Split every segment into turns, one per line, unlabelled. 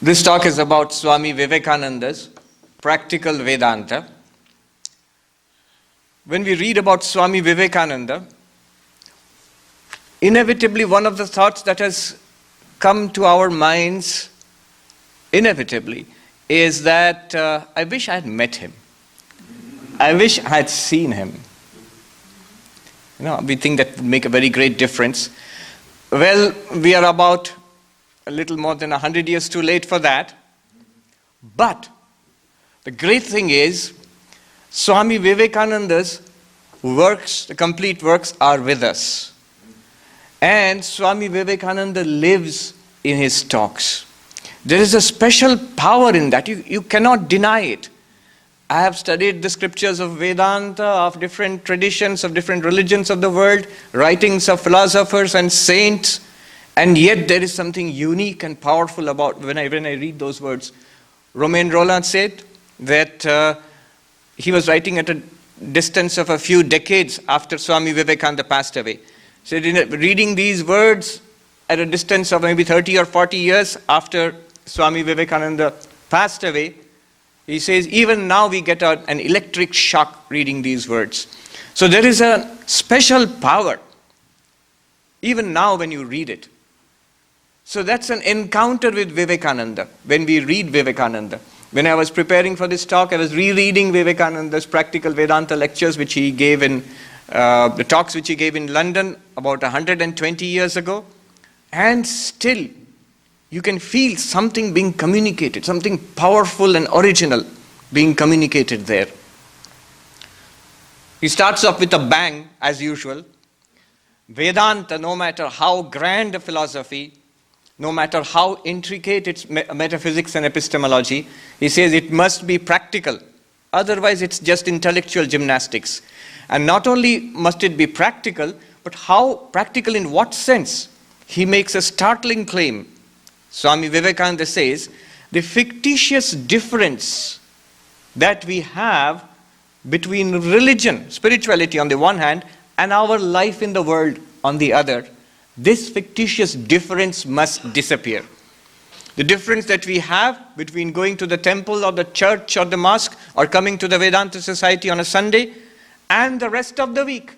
This talk is about Swami Vivekananda's practical Vedanta. When we read about Swami Vivekananda, inevitably one of the thoughts that has come to our minds, inevitably, is that I wish I had met him. I wish I had seen him. We think that would make a very great difference. Well, we are about a little more than 100 years too late for that. But the great thing is, Swami Vivekananda's works, the complete works, are with us. And Swami Vivekananda lives in his talks. There is a special power in that. You cannot deny it. I have studied the scriptures of Vedanta, of different traditions, of different religions of the world, writings of philosophers and saints, and yet there is something unique and powerful about when I read those words. Romain Rolland said that he was writing at a distance of a few decades after Swami Vivekananda passed away. So reading these words at a distance of maybe 30 or 40 years after Swami Vivekananda passed away, he says, even now we get an electric shock reading these words. So there is a special power, even now when you read it. So that's an encounter with Vivekananda, when we read Vivekananda. When I was preparing for this talk, I was rereading Vivekananda's practical Vedanta lectures, which he gave in, the talks which he gave in London about 120 years ago. And still, you can feel something being communicated, something powerful and original being communicated there. He starts off with a bang, as usual. Vedanta, no matter how grand a philosophy, no matter how intricate its metaphysics and epistemology, he says it must be practical. Otherwise, it's just intellectual gymnastics. And not only must it be practical, but how practical in what sense? He makes a startling claim. Swami Vivekananda says, the fictitious difference that we have between religion, spirituality on the one hand, and our life in the world on the other, this fictitious difference must disappear. The difference that we have between going to the temple or the church or the mosque or coming to the Vedanta Society on a Sunday and the rest of the week,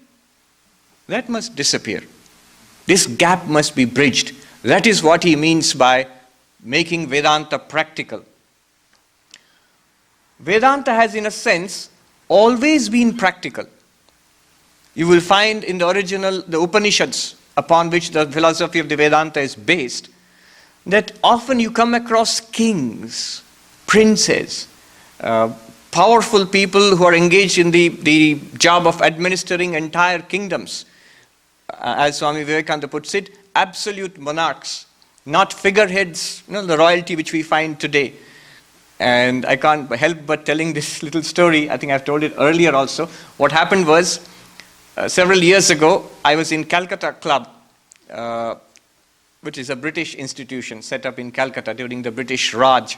that must disappear. This gap must be bridged. That is what he means by making Vedanta practical. Vedanta has, in a sense, always been practical. You will find in the original, the Upanishads, upon which the philosophy of the Vedanta is based, that often you come across kings, princes, powerful people who are engaged in the job of administering entire kingdoms. As Swami Vivekananda puts it, absolute monarchs, not figureheads, the royalty which we find today. And I can't help but telling this little story. I think I've told it earlier also. What happened was, several years ago, I was in Calcutta Club, which is a British institution set up in Calcutta during the British Raj.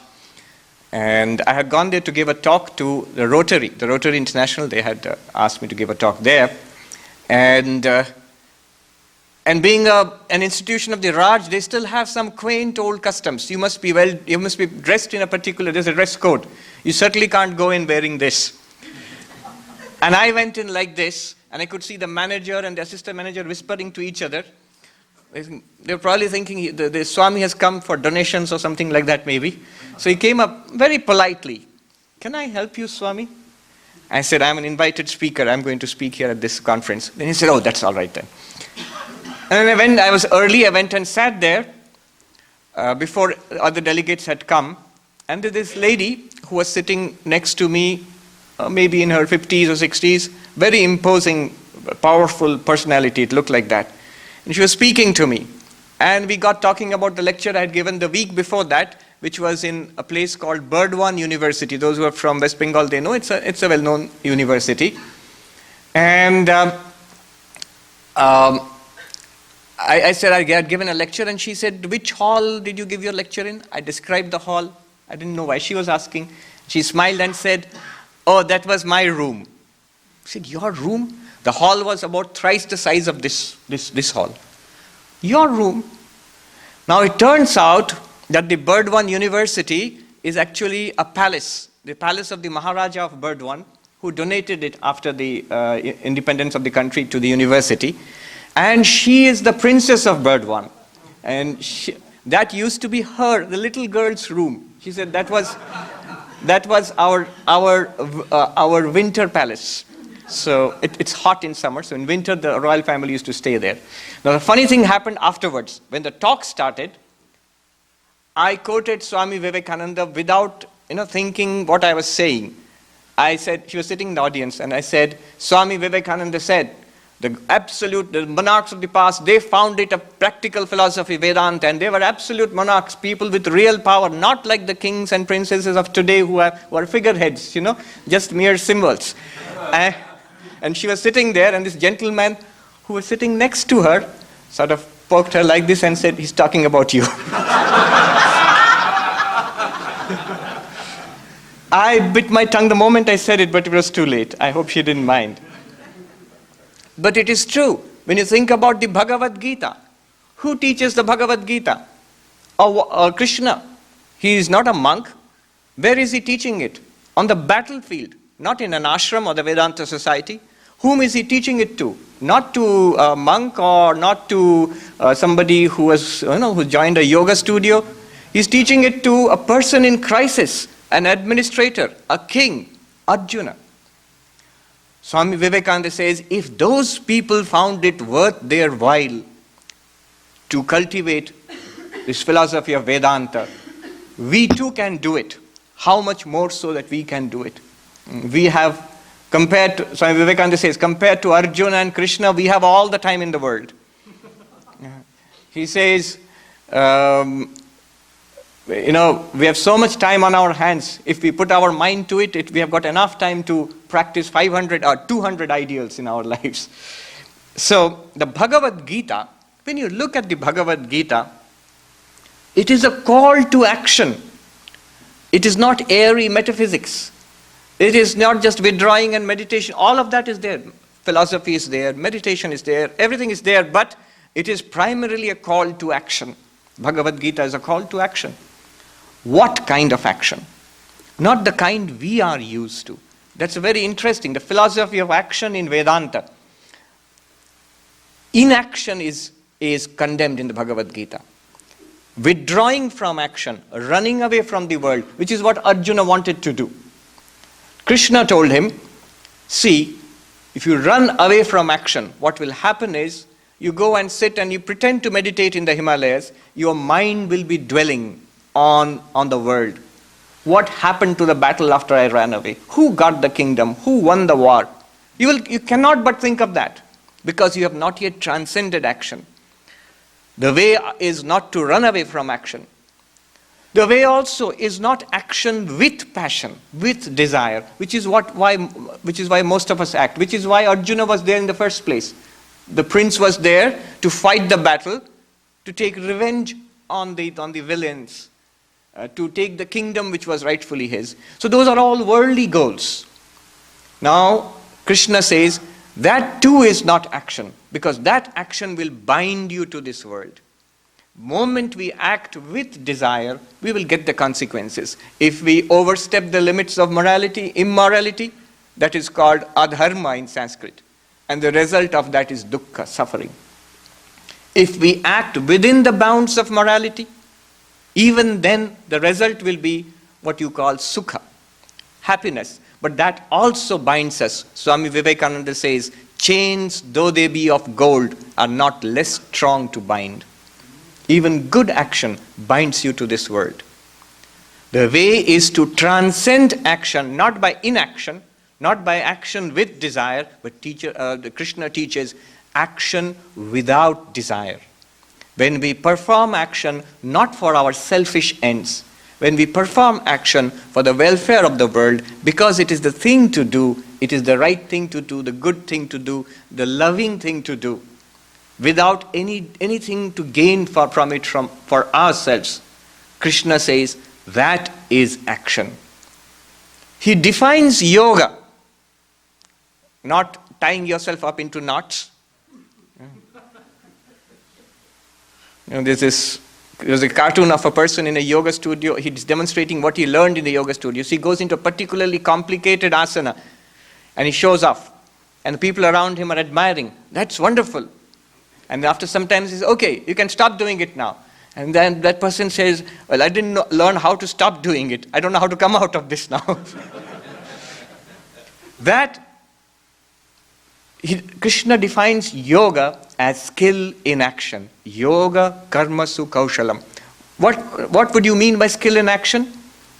And I had gone there to give a talk to the Rotary International. They had asked me to give a talk there. And being an institution of the Raj, they still have some quaint old customs. You must be dressed in a particular, there's a dress code. You certainly can't go in wearing this. And I went in like this, and I could see the manager and the assistant manager whispering to each other. They're probably thinking the Swami has come for donations or something like that maybe. So he came up very politely. Can I help you, Swami? I said, I'm an invited speaker. I'm going to speak here at this conference. Then he said, oh, that's all right then. And then I was early, I went and sat there before other delegates had come. And this lady who was sitting next to me, maybe in her 50s or 60s, very imposing, powerful personality, it looked like that. And she was speaking to me. And we got talking about the lecture I had given the week before that, which was in a place called Burdwan University. Those who are from West Bengal, they know it's a well-known university. And I said I had given a lecture, and she said, which hall did you give your lecture in? I described the hall. I didn't know why she was asking. She smiled and said, oh, that was my room. I said, your room? The hall was about thrice the size of this hall. Your room? Now it turns out that the Burdwan University is actually a palace, the palace of the Maharaja of Burdwan, who donated it after the independence of the country to the university. And she is the princess of Burdwan. And that used to be the little girl's room. She said that was our winter palace. So it's hot in summer. So in winter, the royal family used to stay there. Now the funny thing happened afterwards. When the talk started, I quoted Swami Vivekananda without thinking what I was saying. I said, she was sitting in the audience, and I said, Swami Vivekananda said, the monarchs of the past, they founded a practical philosophy, Vedanta, and they were absolute monarchs, people with real power, not like the kings and princesses of today who are figureheads, just mere symbols. And she was sitting there, and this gentleman who was sitting next to her sort of poked her like this and said, he's talking about you. I bit my tongue the moment I said it, but it was too late. I hope she didn't mind. But it is true. When you think about the Bhagavad Gita, who teaches the Bhagavad Gita? Krishna. He is not a monk. Where is he teaching it? On the battlefield, not in an ashram or the Vedanta society. Whom is he teaching it to? Not to a monk or not to somebody who joined a yoga studio. He's teaching it to a person in crisis, an administrator, a king, Arjuna. Swami Vivekananda says, if those people found it worth their while to cultivate this philosophy of Vedanta, we too can do it. How much more so that we can do it? We have, Swami Vivekananda says, compared to Arjuna and Krishna, we have all the time in the world. He says, we have so much time on our hands. If we put our mind to it, we have got enough time to practice 500 or 200 ideals in our lives. So the Bhagavad Gita, when you look at the Bhagavad Gita, it is a call to action. It is not airy metaphysics. It is not just withdrawing and meditation. All of that is there. Philosophy is there, meditation is there, everything is there, but it is primarily a call to action. Bhagavad Gita is a call to action. What kind of action? Not the kind we are used to. That's very interesting. The philosophy of action in Vedanta. Inaction is condemned in the Bhagavad Gita. Withdrawing from action, running away from the world, which is what Arjuna wanted to do. Krishna told him, see, if you run away from action, what will happen is, you go and sit and you pretend to meditate in the Himalayas, your mind will be dwelling on the world. What happened to the battle after I ran away? Who got the kingdom? Who won the war? You cannot but think of that, because you have not yet transcended action. The way is not to run away from action. The way also is not action with passion, with desire, which is why most of us act, which is why Arjuna was there in the first place. The prince was there to fight the battle, to take revenge on the villains, to take the kingdom which was rightfully his. So those are all worldly goals. Now, Krishna says, that too is not action, because that action will bind you to this world. Moment we act with desire, we will get the consequences. If we overstep the limits of morality, immorality, that is called adharma in Sanskrit. And the result of that is dukkha, suffering. If we act within the bounds of morality, even then the result will be what you call sukha, happiness. But that also binds us. Swami Vivekananda says, chains, though they be of gold, are not less strong to bind. Even good action binds you to this world. The way is to transcend action, not by inaction, not by action with desire, but Krishna teaches action without desire. When we perform action not for our selfish ends, when we perform action for the welfare of the world, because it is the thing to do, it is the right thing to do, the good thing to do, the loving thing to do, without anything to gain from it for ourselves, Krishna says that is action. He defines yoga, not tying yourself up into knots. There's this There's a cartoon of a person in a yoga studio. He's demonstrating what he learned in the yoga studio. So he goes into a particularly complicated asana and he shows off. And the people around him are admiring. That's wonderful. And after some time he says, okay, you can stop doing it now. And then that person says, well, I didn't learn how to stop doing it. I don't know how to come out of this now. Krishna defines yoga as skill in action. Yoga karmasu kaushalam. What would you mean by skill in action?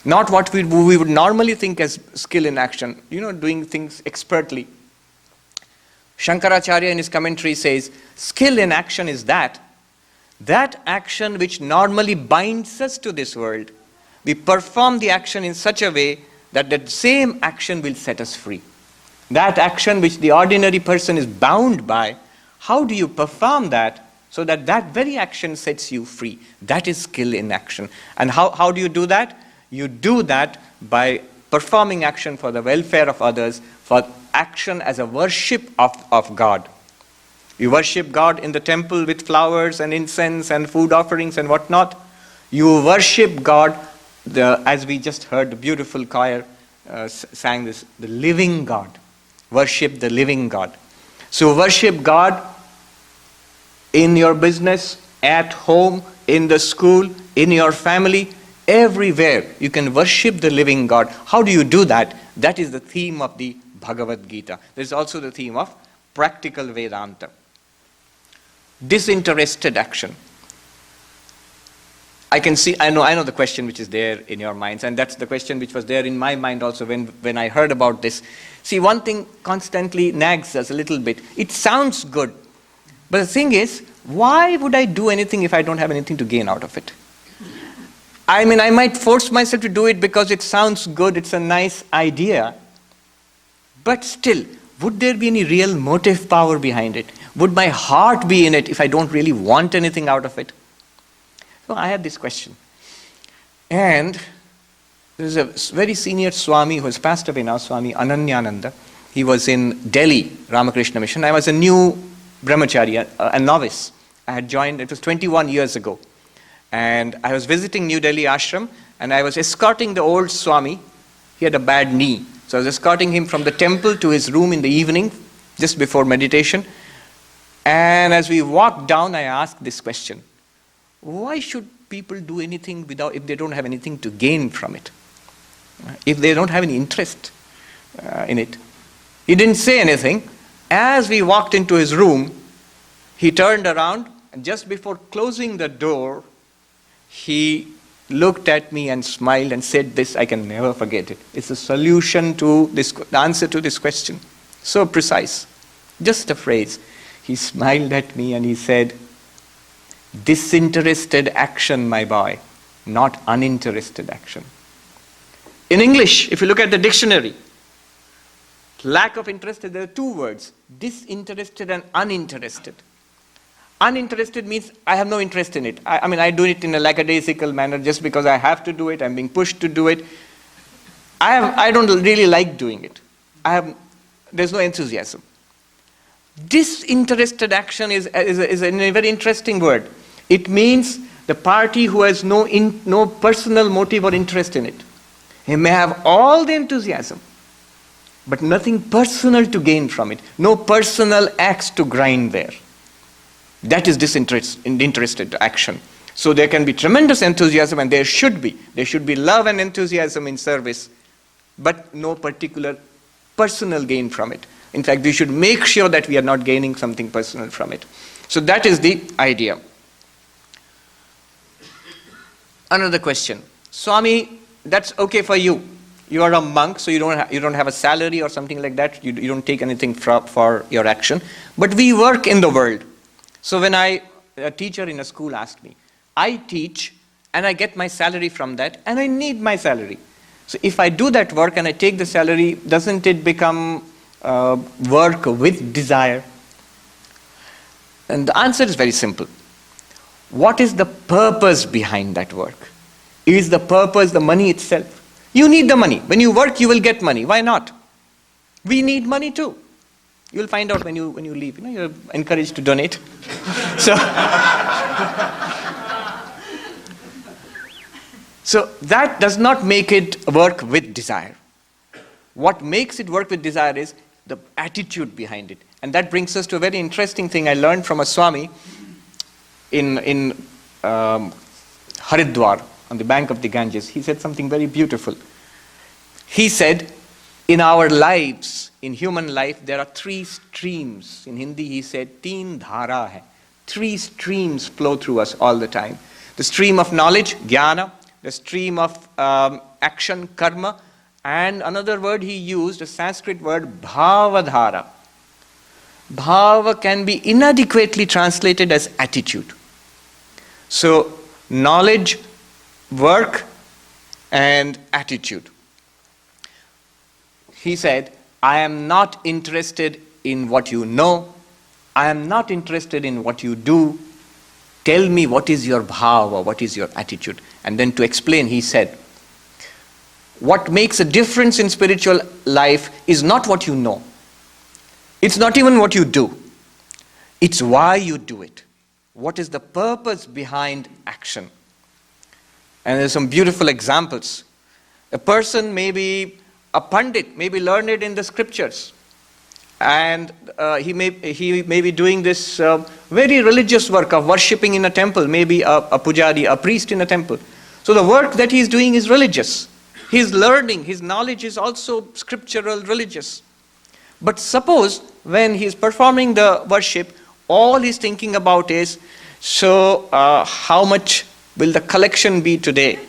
Not what we would normally think as skill in action. Doing things expertly. Shankaracharya in his commentary says, skill in action is that action which normally binds us to this world. We perform the action in such a way that that same action will set us free. That action which the ordinary person is bound by, how do you perform that so that that very action sets you free? That is skill in action. And how do you do that? You do that by performing action for the welfare of others, for action as a worship of God. You worship God in the temple with flowers and incense and food offerings and whatnot. You worship God, as we just heard, the beautiful choir sang this, the living God. Worship the living God. So worship God in your business, at home, in the school, in your family, everywhere. You can worship the living God. How do you do that? That is the theme of the Bhagavad Gita. There's also the theme of practical Vedanta. Disinterested action. I know the question which is there in your minds, and that's the question which was there in my mind also when I heard about this. See, one thing constantly nags us a little bit. It sounds good, but the thing is, why would I do anything if I don't have anything to gain out of it? I might force myself to do it because it sounds good, it's a nice idea, but still, would there be any real motive power behind it? Would my heart be in it if I don't really want anything out of it? So I had this question. And there's a very senior Swami who has passed away now, Swami Ananyananda. He was in Delhi, Ramakrishna Mission. I was a new brahmachari, a novice. I had joined, it was 21 years ago. And I was visiting New Delhi ashram, and I was escorting the old Swami. He had a bad knee. So I was escorting him from the temple to his room in the evening, just before meditation. And as we walked down, I asked this question. Why should people do anything if they don't have anything to gain from it? If they don't have any interest in it? He didn't say anything. As we walked into his room, he turned around, and just before closing the door, he looked at me and smiled and said this, I can never forget it. It's the solution to this, the answer to this question. So precise. Just a phrase. He smiled at me and he said, disinterested action, my boy, not uninterested action. In English, if you look at the dictionary, lack of interest, there are two words, disinterested and uninterested. Uninterested means I have no interest in it. I do it in a lackadaisical manner just because I have to do it, I'm being pushed to do it. I don't really like doing it. There's no enthusiasm. Disinterested action is a very interesting word. It means the party who has no personal motive or interest in it. He may have all the enthusiasm, but nothing personal to gain from it. No personal axe to grind there. That is disinterested action. So there can be tremendous enthusiasm, and there should be. There should be love and enthusiasm in service, but no particular personal gain from it. In fact, we should make sure that we are not gaining something personal from it. So that is the idea. Another question. Swami, that's okay for you. You are a monk, so you don't have a salary or something like that. You don't take anything for your action. But we work in the world. So when a teacher in a school asked me, I teach and I get my salary from that, and I need my salary. So if I do that work and I take the salary, doesn't it become work with desire? And the answer is very simple. What is the purpose behind that work? Is the purpose the money itself? You need the money. When you work, you will get money. Why not? We need money too. You'll find out when you leave. You're encouraged to donate. So So that does not make it work with desire. What makes it work with desire is the attitude behind it. And that brings us to a very interesting thing I learned from a Swami in Haridwar, on the bank of the Ganges. He said something very beautiful. He said, in our lives, in human life, there are 3 streams. In Hindi, he said, teen dhara hai. 3 streams flow through us all the time. The stream of knowledge, jnana, the stream of action, karma, and another word he used, a Sanskrit word, bhavadhara. Bhava can be inadequately translated as attitude. So, knowledge, work, and attitude. He said, I am not interested in what you know. I am not interested in what you do. Tell me what is your bhava, what is your attitude. And then to explain, he said, what makes a difference in spiritual life is not what you know. It's not even what you do. It's why you do it. What is the purpose behind action? And there's some beautiful examples. A person may be a pandit, may be learned in the scriptures. And he may be doing this very religious work of worshipping in a temple, maybe a pujari, a priest in a temple. So the work that he's doing is religious. He's learning, his knowledge is also scriptural, religious. But suppose when he's performing the worship, all he's thinking about is, so how much will the collection be today?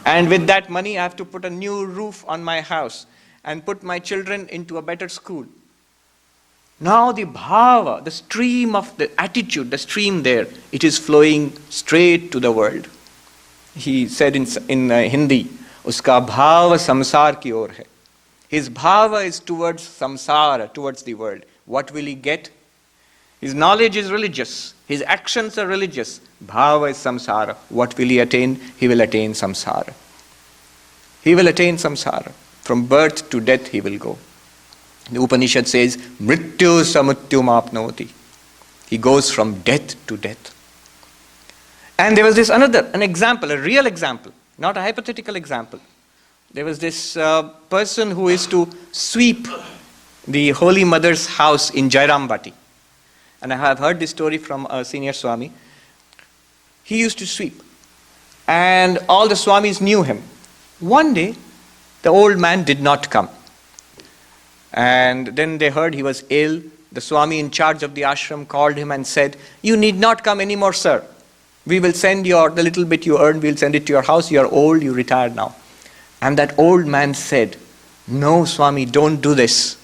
And with that money, I have to put a new roof on my house and put my children into a better school. Now the bhava, the stream of the attitude, the stream there, it is flowing straight to the world. He said in Hindi, uska bhava samsar ki or hai. His bhava is towards samsara, towards the world. What will he get? His knowledge is religious. His actions are religious. Bhava is samsara. What will he attain? He will attain samsara. He will attain samsara. From birth to death he will go. The Upanishad says, mrityu samrityum apnoti. He goes from death to death. And there was this an example, a real example, not a hypothetical example. There was this person who is to sweep the Holy Mother's house in Jairambati. And I have heard this story from a senior Swami. He used to sweep. And all the Swamis knew him. One day, the old man did not come. And then they heard he was ill. The Swami in charge of the ashram called him and said, you need not come anymore, sir. We will send the little bit you earn, we'll send it to your house. You are old, you retired now. And that old man said, no, Swami, don't do this.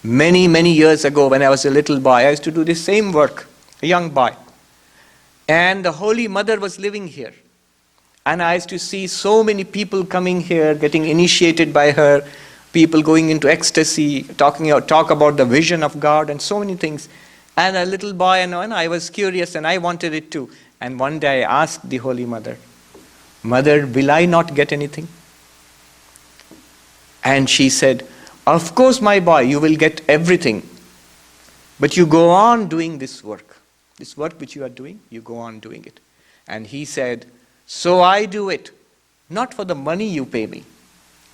Many, many years ago, when I was a little boy, I used to do this same work, a young boy. And the Holy Mother was living here. And I used to see so many people coming here, getting initiated by her, people going into ecstasy, talk about the vision of God and so many things. And a little boy, and I was curious and I wanted it too. And one day I asked the Holy Mother, Mother, will I not get anything? And she said, of course, my boy, you will get everything. But you go on doing this work. This work which you are doing, you go on doing it. And he said, so I do it, not for the money you pay me.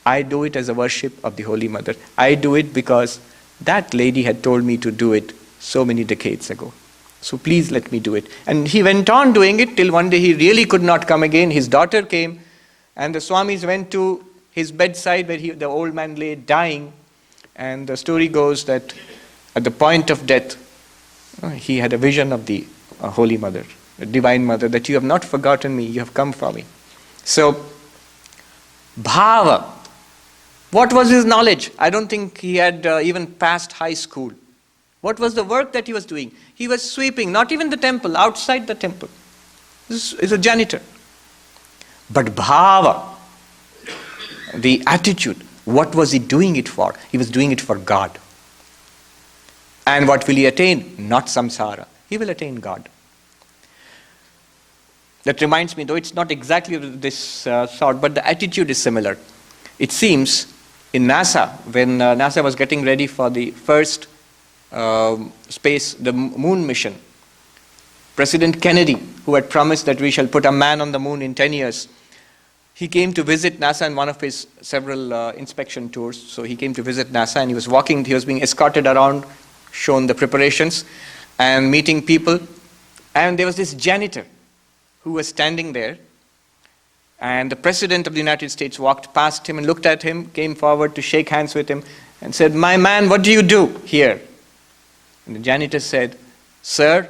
I do it as a worship of the Holy Mother. I do it because that lady had told me to do it so many decades ago. So please let me do it. And he went on doing it till one day he really could not come again. His daughter came and the Swamis went to his bedside where the old man lay dying. And the story goes that at the point of death, he had a vision of the Holy Mother, the Divine Mother, that you have not forgotten me, you have come for me. So, bhava. What was his knowledge? I don't think he had even passed high school. What was the work that he was doing? He was sweeping, not even the temple, outside the temple. This is a janitor. But bhava, the attitude, what was he doing it for? He was doing it for God. And what will he attain? Not samsara. He will attain God. That reminds me, though it's not exactly this sort, but the attitude is similar. It seems in NASA, when NASA was getting ready for the first the moon mission, President Kennedy, who had promised that we shall put a man on the moon in 10 years, He came to visit NASA in one of his several inspection tours. So he came to visit NASA and he was being escorted around, shown the preparations and meeting people. And there was this janitor who was standing there. And the President of the United States walked past him and looked at him, came forward to shake hands with him and said, "My man, what do you do here?" And the janitor said, "Sir,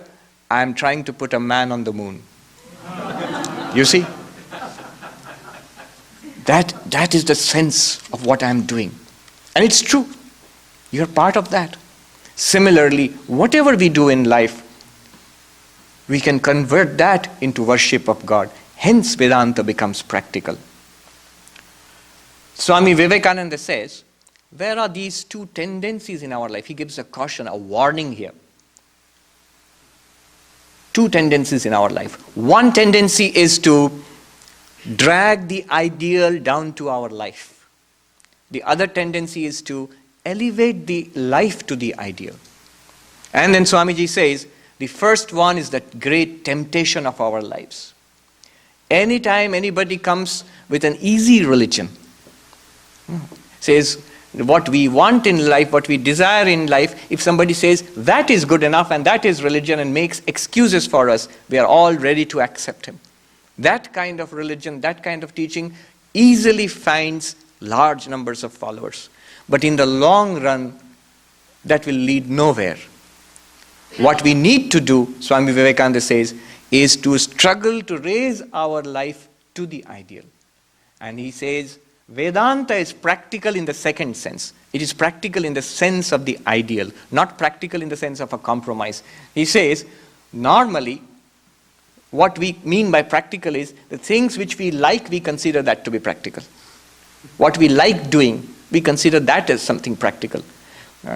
I'm trying to put a man on the moon." You see? That is the sense of what I'm doing. And it's true. You're part of that. Similarly, whatever we do in life, we can convert that into worship of God. Hence, Vedanta becomes practical. Swami Vivekananda says, there are these two tendencies in our life. He gives a caution, a warning here. Two tendencies in our life. One tendency is to drag the ideal down to our life. The other tendency is to elevate the life to the ideal. And then Swamiji says, the first one is the great temptation of our lives. Anytime anybody comes with an easy religion, says what we want in life, what we desire in life, if somebody says that is good enough and that is religion and makes excuses for us, we are all ready to accept him. That kind of religion, that kind of teaching easily finds large numbers of followers. But in the long run, that will lead nowhere. What we need to do, Swami Vivekananda says, is to struggle to raise our life to the ideal. And he says, Vedanta is practical in the second sense. It is practical in the sense of the ideal, not practical in the sense of a compromise. He says, normally, what we mean by practical is the things which we like, we consider that to be practical. What we like doing, we consider that as something practical.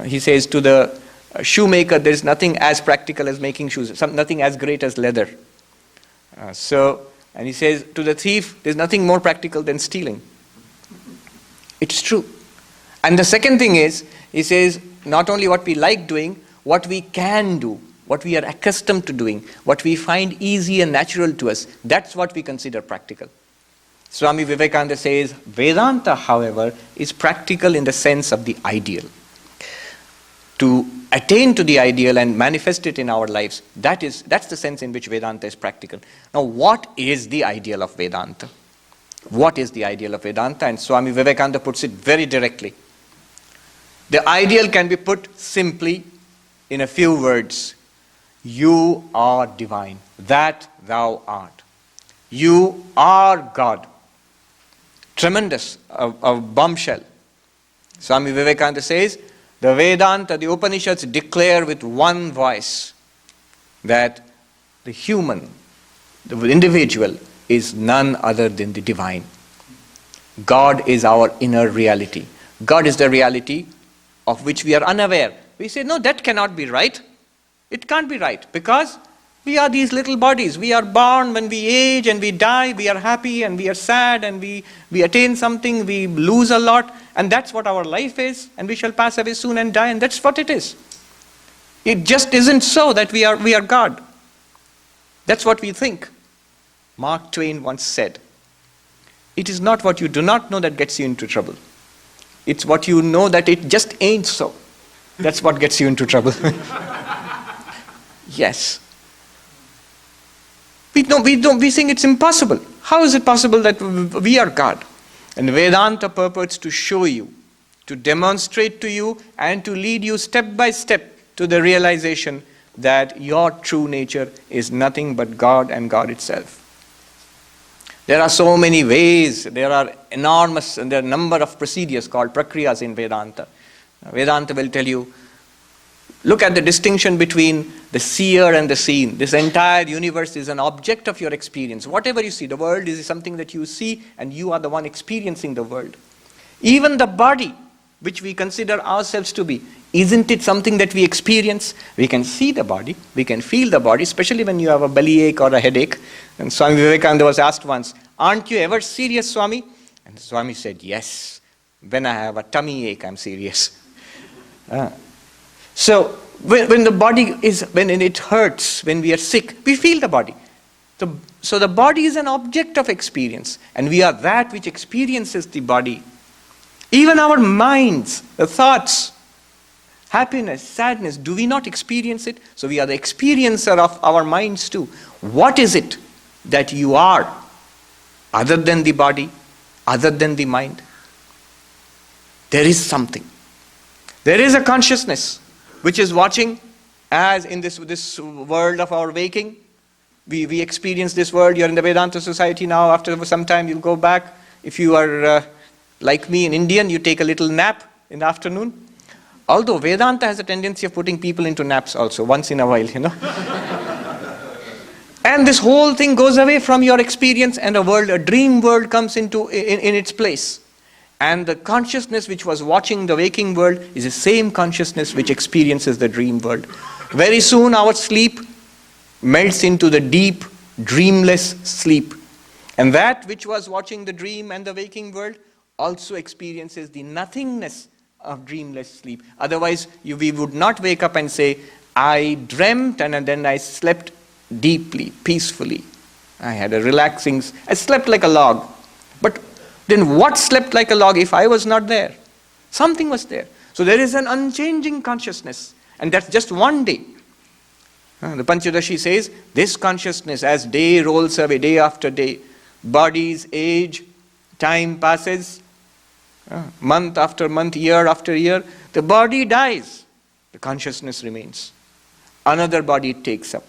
He says to the shoemaker, there is nothing as practical as making shoes, nothing as great as leather. And he says to the thief, there is nothing more practical than stealing. It's true. And the second thing is, he says, not only what we like doing, what we can do, what we are accustomed to doing, what we find easy and natural to us, that's what we consider practical. Swami Vivekananda says, Vedanta, however, is practical in the sense of the ideal. To attain to the ideal and manifest it in our lives, that's the sense in which Vedanta is practical. Now, what is the ideal of Vedanta? What is the ideal of Vedanta? And Swami Vivekananda puts it very directly. The ideal can be put simply in a few words. You are divine, that thou art. You are God. Tremendous, a bombshell. Swami Vivekananda says, the Vedanta, the Upanishads declare with one voice that the human, the individual, is none other than the divine. God is our inner reality. God is the reality of which we are unaware. We say, no, that cannot be right. It can't be right because we are these little bodies. We are born, when we age and we die, we are happy and we are sad and we attain something, we lose a lot, and that's what our life is, and we shall pass away soon and die, and that's what it is. It just isn't so that we are God. That's what we think. Mark Twain once said, it is not what you do not know that gets you into trouble. It's what you know that it just ain't so. That's what gets you into trouble. Yes. We think it's impossible. How is it possible that we are God? And Vedanta purports to show you, to demonstrate to you, and to lead you step by step to the realization that your true nature is nothing but God and God itself. There are so many ways, there are enormous, and there are a number of procedures called prakriyas in Vedanta. Vedanta will tell you, look at the distinction between the seer and the seen. This entire universe is an object of your experience. Whatever you see, the world is something that you see, and you are the one experiencing the world. Even the body, which we consider ourselves to be, isn't it something that we experience? We can see the body, we can feel the body, especially when you have a bellyache or a headache. And Swami Vivekananda was asked once, aren't you ever serious, Swami? And Swami said, yes. When I have a tummy ache, I'm serious. So, when the body when it hurts, when we are sick, we feel the body. So So the body is an object of experience, and we are that which experiences the body. Even our minds, the thoughts, happiness, sadness, do we not experience it? So we are the experiencer of our minds too. What is it that you are, other than the body, other than the mind? There is something. There is a consciousness which is watching, as in this world of our waking. We experience this world. You're in the Vedanta society now. After some time you'll go back. If you are like me, an Indian, you take a little nap in the afternoon. Although Vedanta has a tendency of putting people into naps also, once in a while, And this whole thing goes away from your experience, and a dream world comes into in its place. And the consciousness which was watching the waking world is the same consciousness which experiences the dream world. Very soon our sleep melts into the deep, dreamless sleep. And that which was watching the dream and the waking world also experiences the nothingness of dreamless sleep. Otherwise, we would not wake up and say, I dreamt and then I slept deeply, peacefully. I had I slept like a log. But then what slept like a log if I was not there? Something was there. So there is an unchanging consciousness, and that's just one day. The Panchadashi says, this consciousness, as day rolls away, day after day, bodies age, time passes, month after month, year after year, the body dies, the consciousness remains. Another body it takes up.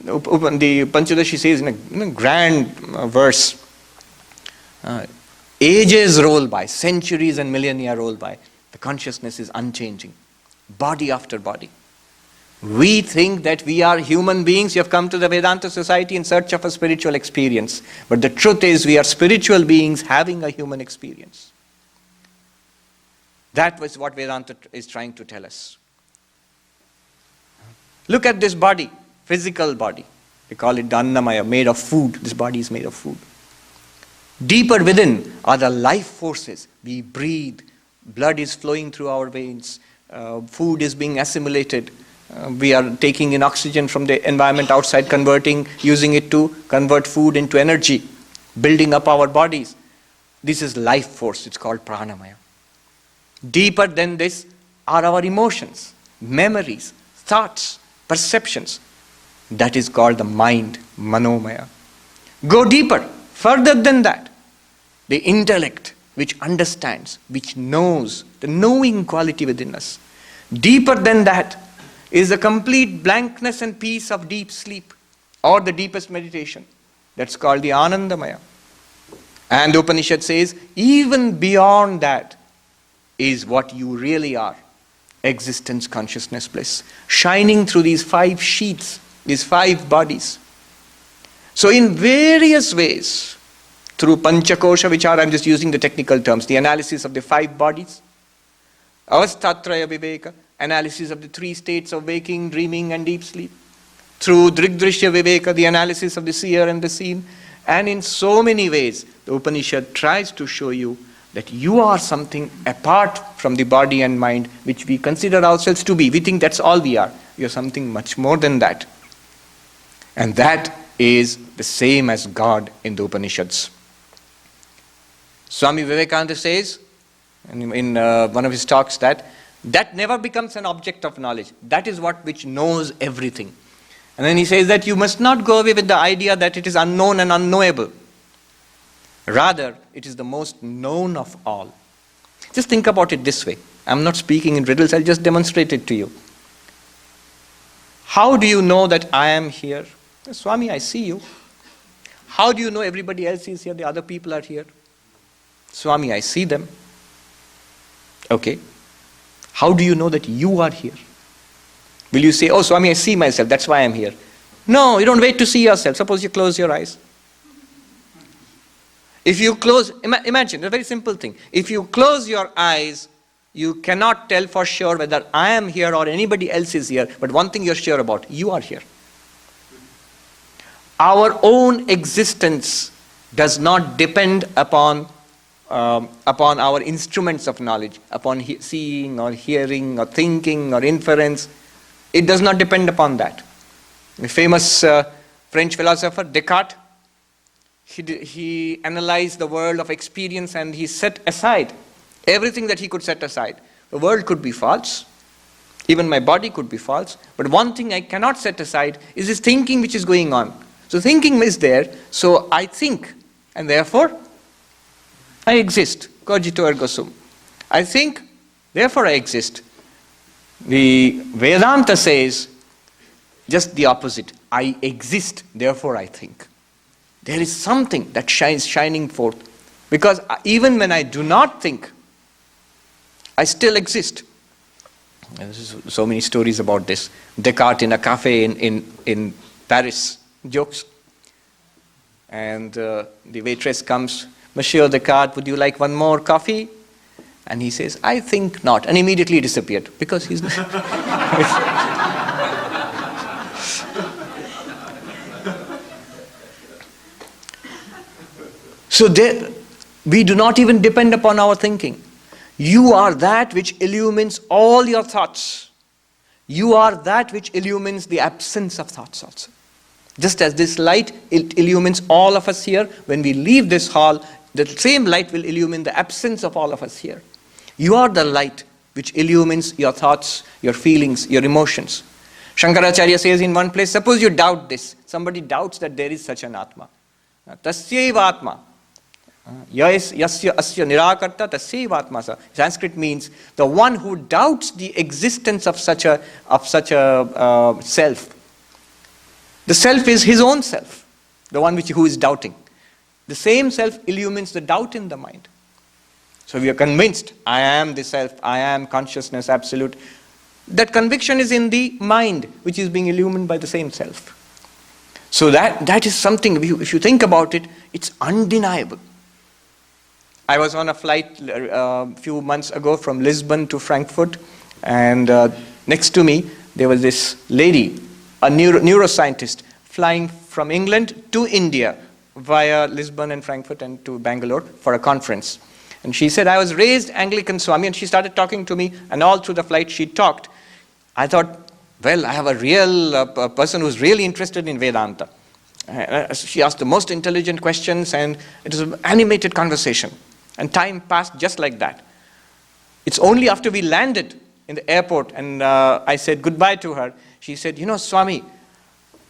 The Panchadashi says in a grand verse, ages roll by, centuries and millennia roll by. The consciousness is unchanging, body after body. We think that we are human beings. You have come to the Vedanta society in search of a spiritual experience. But the truth is, we are spiritual beings having a human experience. That was what Vedanta is trying to tell us. Look at this body, physical body. They call it Annamaya, made of food. This body is made of food. Deeper within are the life forces. We breathe, blood is flowing through our veins, food is being assimilated. We are taking in oxygen from the environment outside, using it to convert food into energy, building up our bodies. This is life force. It's called pranamaya. Deeper than this are our emotions, memories, thoughts, perceptions. That is called the mind, manomaya. Go deeper, further than that. The intellect, which understands, which knows, the knowing quality within us. Deeper than that is the complete blankness and peace of deep sleep, or the deepest meditation. That's called the Anandamaya. And the Upanishad says, even beyond that is what you really are. Existence, consciousness, bliss. Shining through these 5 sheaths, these 5 bodies. So in various ways, through Panchakosha Vichara, I'm just using the technical terms, the analysis of the 5 bodies, Avastatraya Viveka, analysis of the 3 states of waking, dreaming and deep sleep. Through Drigdrishya Viveka, the analysis of the seer and the seen. And in so many ways, the Upanishad tries to show you that you are something apart from the body and mind, which we consider ourselves to be. We think that's all we are. We are something much more than that. And that is the same as God in the Upanishads. Swami Vivekananda says, in one of his talks, that never becomes an object of knowledge. That is which knows everything. And then he says that you must not go away with the idea that it is unknown and unknowable. Rather, it is the most known of all. Just think about it this way. I'm not speaking in riddles, I'll just demonstrate it to you. How do you know that I am here? Swami, I see you. How do you know everybody else is here, the other people are here? Swami, I see them. Okay. How do you know that you are here? Will you say, oh Swami, I see myself, that's why I'm here? No, you don't wait to see yourself. Suppose you close your eyes. If you close, imagine, a very simple thing. If you close your eyes, you cannot tell for sure whether I am here or anybody else is here. But one thing you're sure about, you are here. Our own existence does not depend upon our instruments of knowledge, upon seeing or hearing or thinking or inference. It does not depend upon that. The famous French philosopher Descartes, He analyzed the world of experience and he set aside everything that he could set aside. The world could be false. Even my body could be false. But one thing I cannot set aside is this thinking which is going on. So thinking is there, so I think, and therefore I exist. Cogito ergo sum. I think, therefore I exist. The Vedanta says just the opposite. I exist, therefore I think. There is something that shines shining forth. Because even when I do not think, I still exist. There's so many stories about this. Descartes in a cafe in Paris jokes. And the waitress comes, Monsieur Descartes, would you like one more coffee? And he says, I think not. And immediately disappeared. Because he's not. So we do not even depend upon our thinking. You are that which illumines all your thoughts. You are that which illumines the absence of thoughts also. Just as this light, it illumines all of us here. When we leave this hall, the same light will illumine the absence of all of us here. You are the light which illumines your thoughts, your feelings, your emotions. Shankaracharya says in one place, suppose you doubt this. Somebody doubts that there is such an Atma. Tasyaiva Atma. Yasya asya nirakarta tasyaiva Atma. Sanskrit means the one who doubts the existence of such a self. The self is his own self, the one who is doubting. The same self illumines the doubt in the mind. So we are convinced, I am the self, I am consciousness, absolute. That conviction is in the mind, which is being illumined by the same self. So that is something, if you think about it, it's undeniable. I was on a flight a few months ago from Lisbon to Frankfurt, and next to me there was this lady, a neuroscientist, flying from England to India via Lisbon and Frankfurt and to Bangalore for a conference. And she said, I was raised Anglican Swami, and she started talking to me, and all through the flight she talked. I thought, well, I have a real person who's really interested in Vedanta. She asked the most intelligent questions, and it was an animated conversation. And time passed just like that. It's only after we landed in the airport and I said goodbye to her, she said, Swami,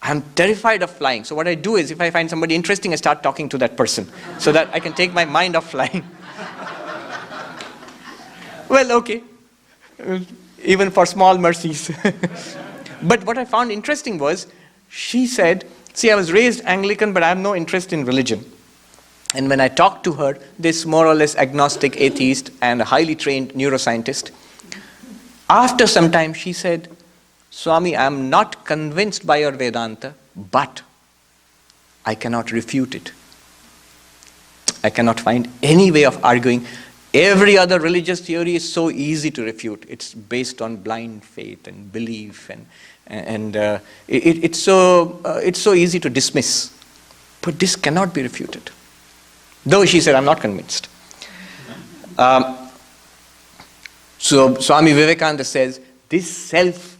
I'm terrified of flying. So what I do is, if I find somebody interesting, I start talking to that person so that I can take my mind off flying. Well, okay. Even for small mercies. But what I found interesting was, she said, see, I was raised Anglican, but I have no interest in religion. And when I talked to her, this more or less agnostic atheist and a highly trained neuroscientist, after some time she said, Swami, I am not convinced by your Vedanta, but I cannot refute it. I cannot find any way of arguing. Every other religious theory is so easy to refute. It's based on blind faith and belief, and it's so easy to dismiss. But this cannot be refuted. Though she said, I'm not convinced. So Swami Vivekananda says, this self,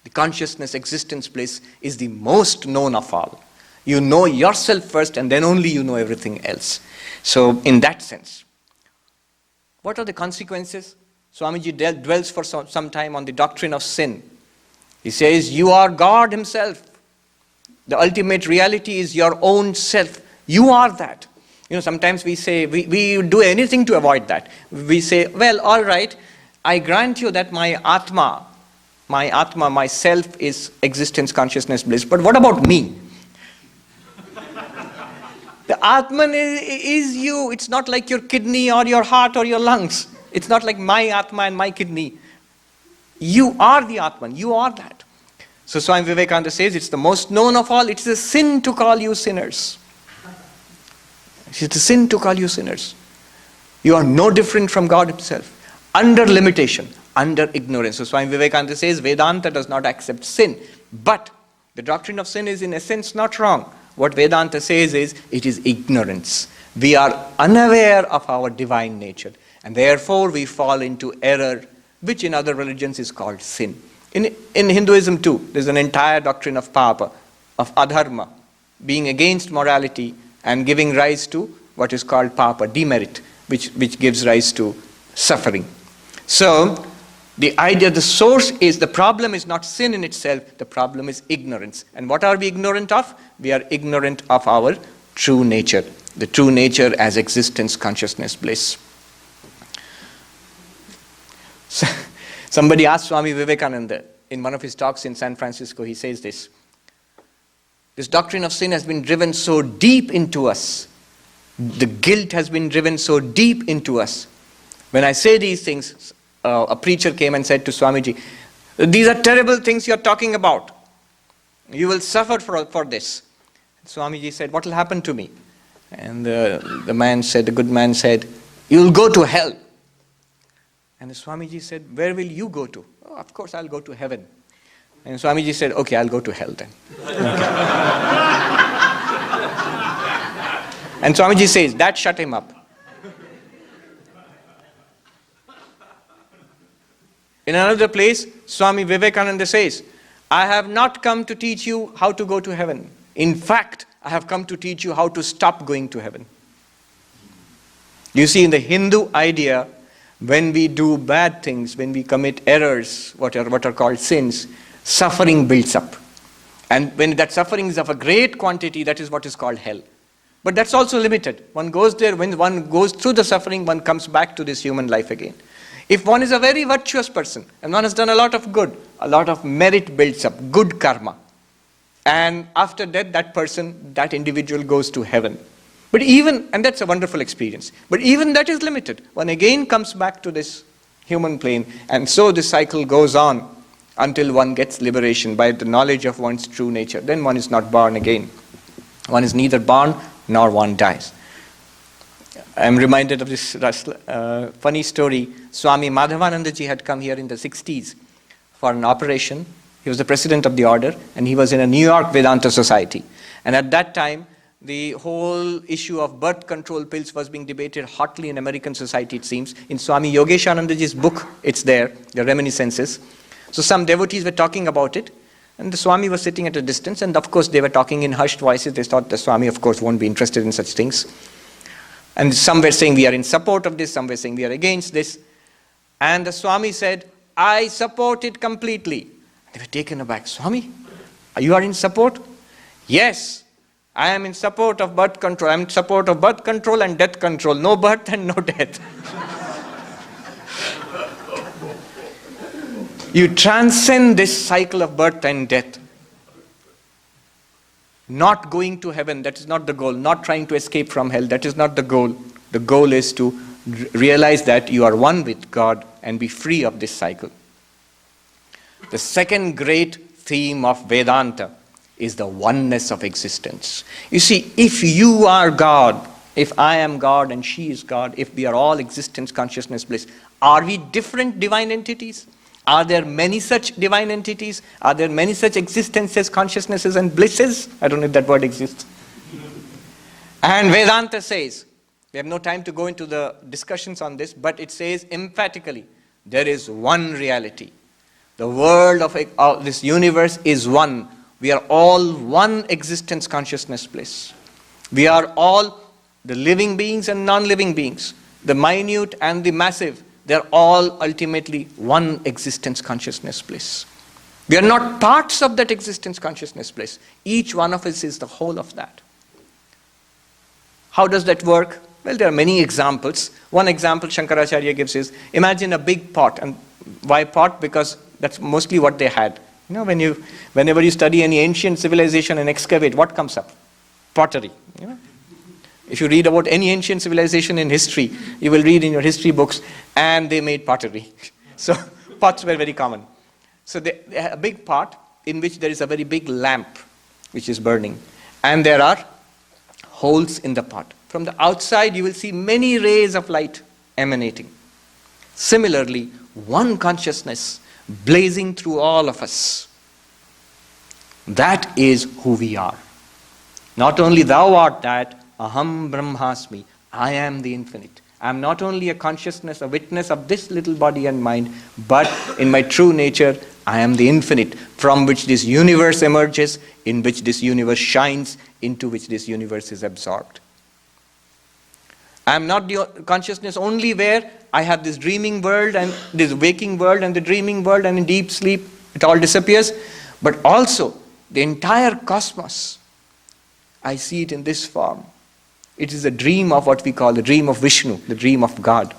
the consciousness existence bliss, is the most known of all. You know yourself first, and then only you know everything else. So in that sense, what are the consequences? Swamiji dwells for some time on the doctrine of sin. He says, you are God himself. The ultimate reality is your own self. You are that. Sometimes we say, we do anything to avoid that. We say, well, all right, I grant you that my Atma, myself is existence, consciousness, bliss. But what about me? The Atman is you. It's not like your kidney or your heart or your lungs. It's not like my Atma and my kidney. You are the Atman. You are that. So Swami Vivekananda says it's the most known of all. It's a sin to call you sinners. It's a sin to call you sinners. You are no different from God himself. Under limitation, under ignorance. So Swami Vivekananda says Vedanta does not accept sin. But the doctrine of sin is in essence not wrong. What Vedanta says is, it is ignorance. We are unaware of our divine nature. And therefore we fall into error, which in other religions is called sin. In Hinduism too, there's an entire doctrine of papa, of adharma, being against morality, and giving rise to what is called papa, demerit, which gives rise to suffering. So, the idea, the source is, the problem is not sin in itself, the problem is ignorance. And what are we ignorant of? We are ignorant of our true nature, the true nature as existence, consciousness, bliss. So, somebody asked Swami Vivekananda in one of his talks in San Francisco, he says this: this doctrine of sin has been driven so deep into us. The guilt has been driven so deep into us. When I say these things, a preacher came and said to Swamiji, these are terrible things you are talking about. You will suffer for this. Swamiji said, what will happen to me? And the good man said, you will go to hell. And the Swamiji said, where will you go to? Oh, of course I'll go to heaven. And Swamiji said, okay, I'll go to hell then. Okay. And Swamiji says, that shut him up. In another place, Swami Vivekananda says, I have not come to teach you how to go to heaven. In fact, I have come to teach you how to stop going to heaven. You see, in the Hindu idea, when we do bad things, when we commit errors, what are called sins, suffering builds up. And when that suffering is of a great quantity, that is what is called hell. But that's also limited. One goes there, when one goes through the suffering, one comes back to this human life again. If one is a very virtuous person, and one has done a lot of good, a lot of merit builds up, good karma. And after death, that individual goes to heaven. But and that's a wonderful experience. But even that is limited. One again comes back to this human plane, and so the cycle goes on until one gets liberation by the knowledge of one's true nature. Then one is not born again. One is neither born nor one dies. I'm reminded of this funny story. Swami Madhavanandaji had come here in the 60s for an operation. He was the president of the order, and he was in a New York Vedanta society. And at that time, the whole issue of birth control pills was being debated hotly in American society, it seems. In Swami Yogeshanandaji's book, it's there, the reminiscences. So some devotees were talking about it, and the Swami was sitting at a distance, and of course they were talking in hushed voices. They thought the Swami, of course, won't be interested in such things. And some were saying we are in support of this, some were saying we are against this. And the Swami said, I support it completely. They were taken aback. Swami, you are in support? Yes, I am in support of birth control. I am in support of birth control and death control. No birth and no death. You transcend this cycle of birth and death. Not going to heaven, that is not the goal. Not trying to escape from hell, that is not the goal. The goal is to realize that you are one with God and be free of this cycle. The second great theme of Vedanta is the oneness of existence. You see, if you are God, if I am God and she is God, if we are all existence, consciousness, bliss, are we different divine entities? Are there many such divine entities? Are there many such existences, consciousnesses, and blisses? I don't know if that word exists. And Vedanta says, we have no time to go into the discussions on this, but it says emphatically, there is one reality. The world of this universe is one. We are all one existence, consciousness, bliss. We are all the living beings and non-living beings, the minute and the massive. They're all ultimately one existence, consciousness, bliss. We are not parts of that existence, consciousness, bliss. Each one of us is the whole of that. How does that work? Well, there are many examples. One example Shankaracharya gives is, imagine a big pot. And why pot? Because that's mostly what they had. You know, whenever you study any ancient civilization and excavate, what comes up? Pottery. You know? If you read about any ancient civilization in history, you will read in your history books, and they made pottery. So pots were very common. So they had a big pot in which there is a very big lamp which is burning. And there are holes in the pot. From the outside, you will see many rays of light emanating. Similarly, one consciousness blazing through all of us. That is who we are. Not only thou art that, Aham Brahmasmi, I am the infinite. I am not only a consciousness, a witness of this little body and mind, but in my true nature, I am the infinite, from which this universe emerges, in which this universe shines, into which this universe is absorbed. I am not the consciousness only where I have this dreaming world and this waking world and the dreaming world, and in deep sleep it all disappears, but also the entire cosmos. I see it in this form. It is a dream of what we call the dream of Vishnu, the dream of God.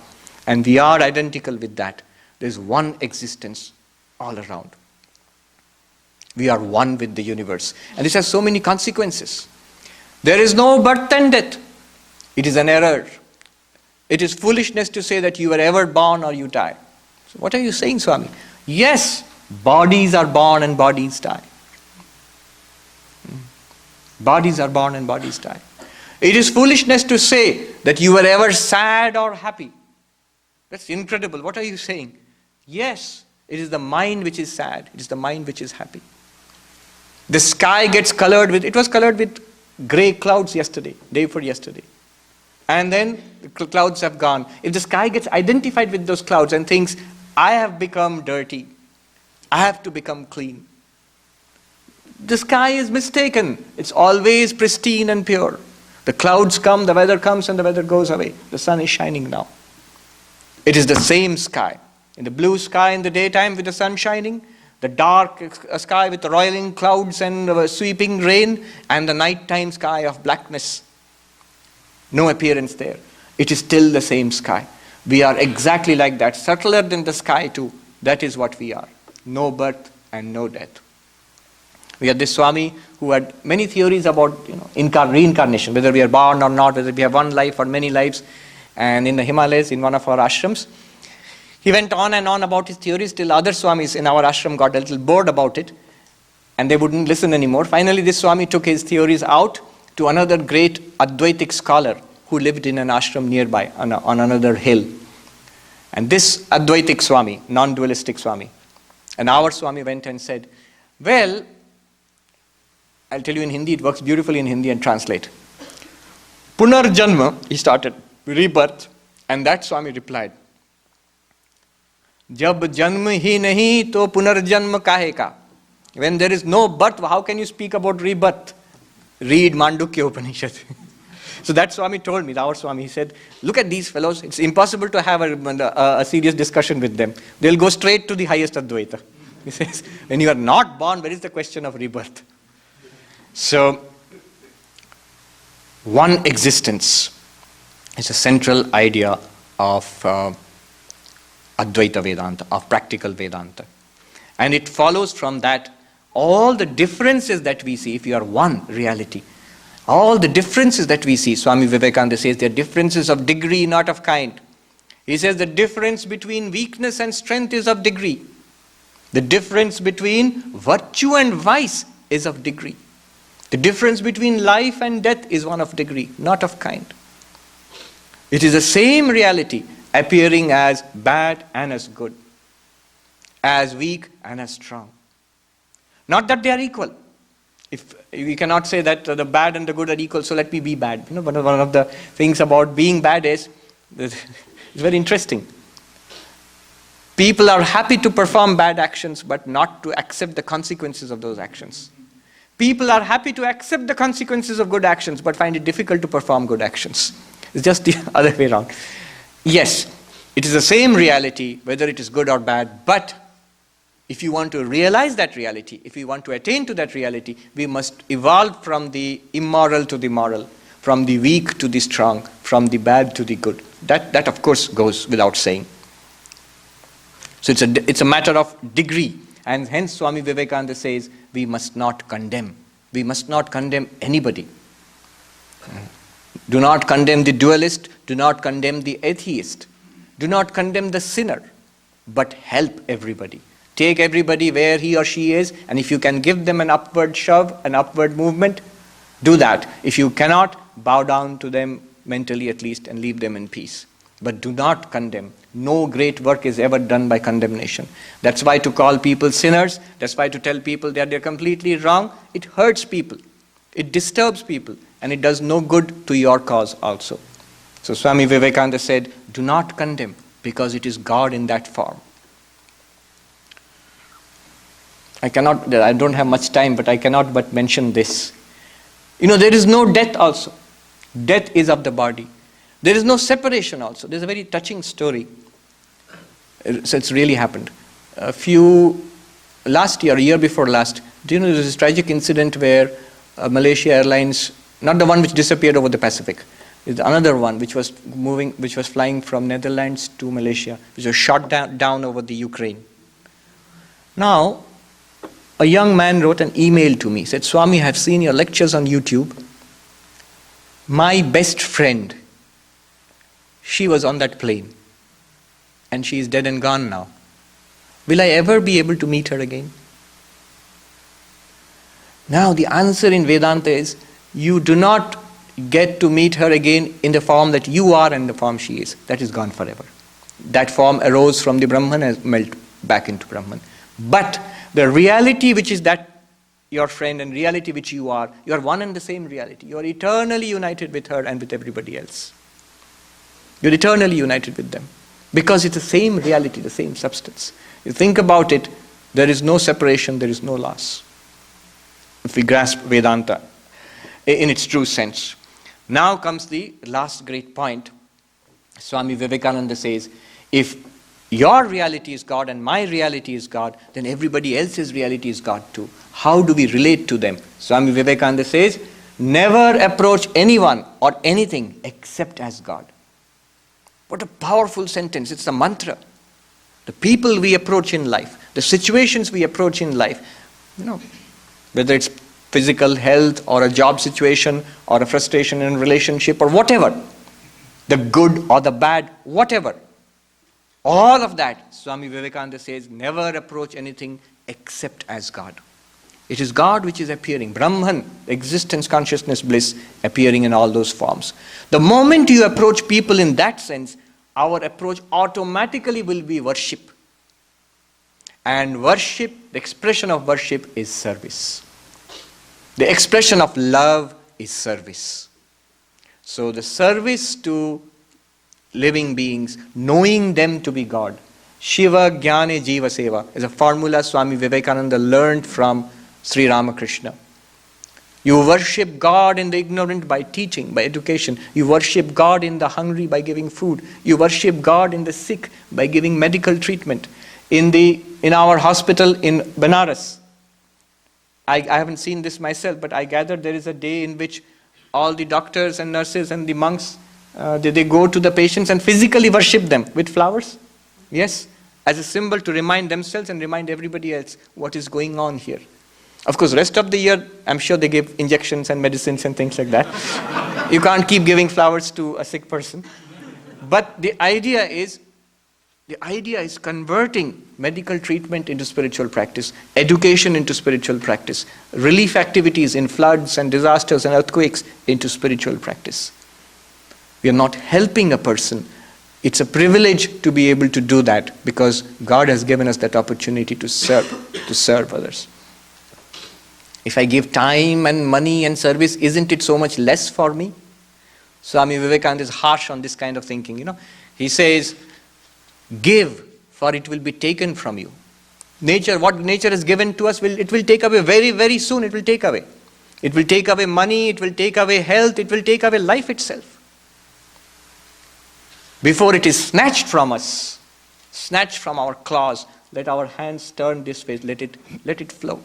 And we are identical with that. There is one existence all around. We are one with the universe. And this has so many consequences. There is no birth and death. It is an error. It is foolishness to say that you were ever born or you die. So what are you saying, Swami? Yes, bodies are born and bodies die. Bodies are born and bodies die. It is foolishness to say that you were ever sad or happy. That's incredible. What are you saying? Yes, it is the mind which is sad. It is the mind which is happy. The sky gets colored with, it was colored with grey clouds yesterday, day before yesterday. And then the clouds have gone. If the sky gets identified with those clouds and thinks, I have become dirty, I have to become clean, the sky is mistaken. It's always pristine and pure. The clouds come, the weather comes, and the weather goes away. The sun is shining now. It is the same sky. In the blue sky in the daytime with the sun shining, the dark sky with the roiling clouds and sweeping rain, and the nighttime sky of blackness. No appearance there. It is still the same sky. We are exactly like that, subtler than the sky too. That is what we are. No birth and no death. We had this Swami who had many theories about reincarnation, whether we are born or not, whether we have one life or many lives. And in the Himalayas, in one of our ashrams, he went on and on about his theories till other Swamis in our ashram got a little bored about it and they wouldn't listen anymore. Finally, this Swami took his theories out to another great Advaitic scholar who lived in an ashram nearby on another hill. And this Advaitic Swami, non-dualistic Swami, and our Swami went and said, well, I'll tell you in Hindi, it works beautifully in Hindi and translate. Punarjanma, he started, rebirth, and that Swami replied, Jab janma hi nahi to punarjanma kahe ka? When there is no birth, how can you speak about rebirth? Read Mandukya Upanishad. So that Swami told me, our Swami, he said, look at these fellows, it's impossible to have a serious discussion with them. They'll go straight to the highest Advaita. He says, when you are not born, where is the question of rebirth? So, one existence is a central idea of Advaita Vedanta, of practical Vedanta. And it follows from that all the differences that we see, if you are one reality, all the differences that we see, Swami Vivekananda says they are differences of degree, not of kind. He says the difference between weakness and strength is of degree. The difference between virtue and vice is of degree. The difference between life and death is one of degree, not of kind. It is the same reality appearing as bad and as good, as weak and as strong. Not that they are equal. If we cannot say that the bad and the good are equal, so let me be bad. One of the things about being bad is, it's very interesting. People are happy to perform bad actions, but not to accept the consequences of those actions. People are happy to accept the consequences of good actions, but find it difficult to perform good actions. It's just the other way around. Yes, it is the same reality, whether it is good or bad, but if you want to realize that reality, if we want to attain to that reality, we must evolve from the immoral to the moral, from the weak to the strong, from the bad to the good. That of course goes without saying. So it's a matter of degree. And hence Swami Vivekananda says, we must not condemn. We must not condemn anybody. Do not condemn the dualist. Do not condemn the atheist. Do not condemn the sinner. But help everybody. Take everybody where he or she is, and if you can give them an upward shove, an upward movement, do that. If you cannot, bow down to them mentally at least and leave them in peace. But do not condemn. No great work is ever done by condemnation. That's why to call people sinners, that's why to tell people that they're completely wrong, it hurts people. It disturbs people, and it does no good to your cause also. So Swami Vivekananda said, do not condemn, because it is God in that form. I don't have much time, but I cannot but mention this. There is no death also. Death is of the body. There is no separation also. There's a very touching story. So it's really happened. Last year, year before last, do you know there was this tragic incident where Malaysia Airlines, not the one which disappeared over the Pacific, is another one which was flying from Netherlands to Malaysia, which was shot down over the Ukraine. Now, a young man wrote an email to me, said, Swami, I have seen your lectures on YouTube. My best friend, she was on that plane, and she is dead and gone now. Will I ever be able to meet her again? Now, the answer in Vedanta is, you do not get to meet her again in the form that you are and the form she is. That is gone forever. That form arose from the Brahman and melted back into Brahman. But the reality which is that your friend and reality which you are one and the same reality. You are eternally united with her and with everybody else. You're eternally united with them. Because it's the same reality, the same substance. You think about it, there is no separation, there is no loss. If we grasp Vedanta in its true sense. Now comes the last great point. Swami Vivekananda says, if your reality is God and my reality is God, then everybody else's reality is God too. How do we relate to them? Swami Vivekananda says, never approach anyone or anything except as God. What a powerful sentence. It's a mantra. The people we approach in life, the situations we approach in life, whether it's physical health or a job situation or a frustration in a relationship or whatever, the good or the bad, whatever, all of that, Swami Vivekananda says, never approach anything except as God. It is God which is appearing, Brahman, existence, consciousness, bliss, appearing in all those forms. The moment you approach people in that sense, our approach automatically will be worship. And worship, the expression of worship is service. The expression of love is service. So the service to living beings, knowing them to be God. Shiva Jnane Jiva Seva is a formula Swami Vivekananda learned from Sri Ramakrishna. You worship God in the ignorant by teaching, by education. You worship God in the hungry by giving food. You worship God in the sick by giving medical treatment. In our hospital in Benares, I haven't seen this myself, but I gather there is a day in which all the doctors and nurses and the monks, they go to the patients and physically worship them with flowers. Yes, as a symbol to remind themselves and remind everybody else what is going on here. Of course, rest of the year, I'm sure they give injections and medicines and things like that. You can't keep giving flowers to a sick person. But the idea is converting medical treatment into spiritual practice, education into spiritual practice, relief activities in floods and disasters and earthquakes into spiritual practice. We are not helping a person. It's a privilege to be able to do that because God has given us that opportunity to serve others. If I give time and money and service, isn't it so much less for me? Swami Vivekananda is harsh on this kind of thinking. He says, give, for it will be taken from you. What nature has given to us, it will take away very, very soon. It will take away. It will take away money, it will take away health, it will take away life itself. Before it is snatched from us, snatched from our claws, let our hands turn this way, let it flow.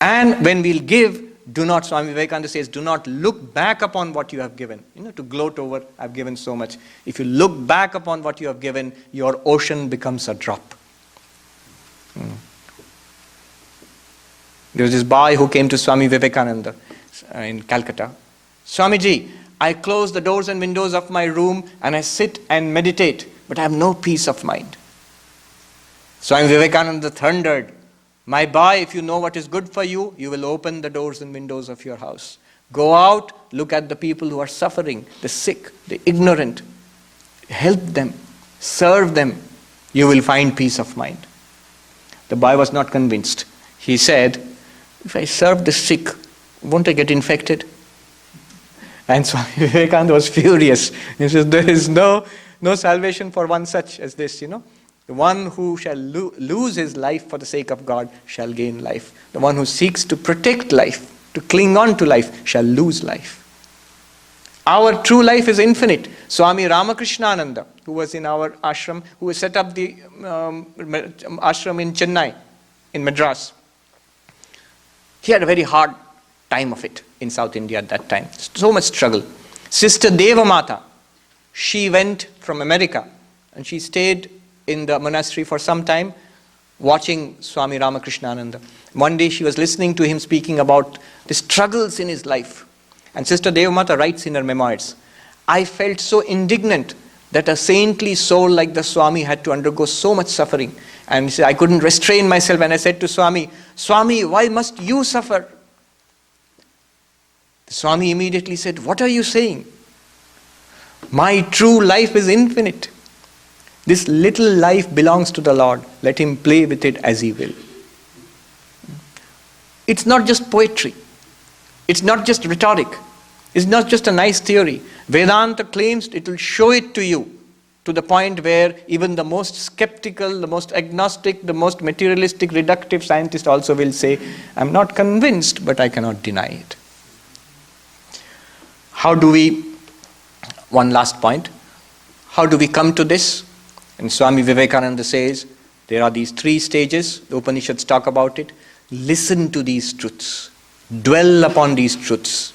And when we'll give, do not, Swami Vivekananda says, do not look back upon what you have given. To gloat over, I've given so much. If you look back upon what you have given, your ocean becomes a drop. There was this boy who came to Swami Vivekananda in Calcutta. Swamiji, I close the doors and windows of my room and I sit and meditate, but I have no peace of mind. Swami Vivekananda thundered, my boy, if you know what is good for you, you will open the doors and windows of your house. Go out, look at the people who are suffering, the sick, the ignorant. Help them, serve them. You will find peace of mind. The boy was not convinced. He said, if I serve the sick, won't I get infected? And Swami Vivekananda was furious. He says, there is no salvation for one such as this, The one who shall lose his life for the sake of God shall gain life. The one who seeks to protect life to cling on to life shall lose life. Our true life is infinite. Swami Ramakrishnananda, who was in our ashram, who set up the ashram in Chennai, in Madras, he had a very hard time of it in South India at that time. So much struggle. Sister Devamata, she went from America and she stayed in the monastery for some time watching Swami Ramakrishnananda. One day she was listening to him speaking about the struggles in his life. And Sister Devamata writes in her memoirs, I felt so indignant that a saintly soul like the Swami had to undergo so much suffering. And she said, I couldn't restrain myself, and I said to Swami, Swami, why must you suffer? The Swami immediately said, what are you saying? My true life is infinite. This little life belongs to the Lord. Let him play with it as he will. It's not just poetry. It's not just rhetoric. It's not just a nice theory. Vedanta claims it will show it to you to the point where even the most skeptical, the most agnostic, the most materialistic, reductive scientist also will say, I'm not convinced, but I cannot deny it. One last point, how do we come to this? And Swami Vivekananda says, there are these 3 stages, the Upanishads talk about it. Listen to these truths. Dwell upon these truths.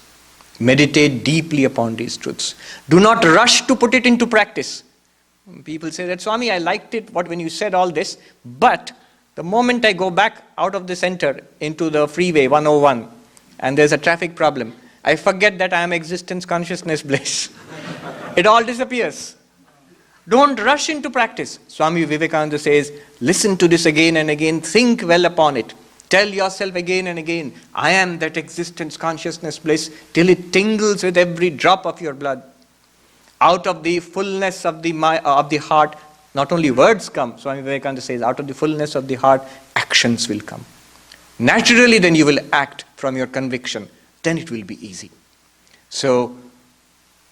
Meditate deeply upon these truths. Do not rush to put it into practice. People say that, Swami, I liked it when you said all this, but the moment I go back out of the center into the freeway 101 and there's a traffic problem, I forget that I am existence, consciousness, bliss. It all disappears. Don't rush into practice. Swami Vivekananda says, listen to this again and again, think well upon it. Tell yourself again and again, I am that existence, consciousness, bliss, till it tingles with every drop of your blood. Out of the fullness of the heart, not only words come, Swami Vivekananda says, out of the fullness of the heart, actions will come. Naturally, then you will act from your conviction. Then it will be easy. So,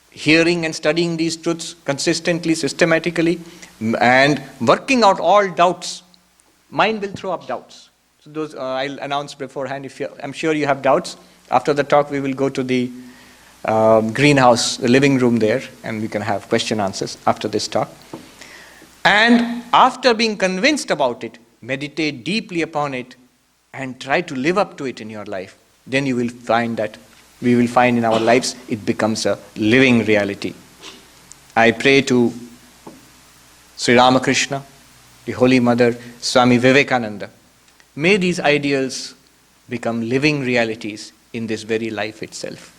hearing and studying these truths consistently, systematically, and working out all doubts. Mind will throw up doubts. So those I'll announce beforehand. I'm sure you have doubts. After the talk, we will go to the greenhouse, the living room there, and we can have question answers after this talk. And after being convinced about it, meditate deeply upon it and try to live up to it in your life. Then you will find that we will find in our lives it becomes a living reality. I pray to Sri Ramakrishna, the Holy Mother, Swami Vivekananda. May these ideals become living realities in this very life itself.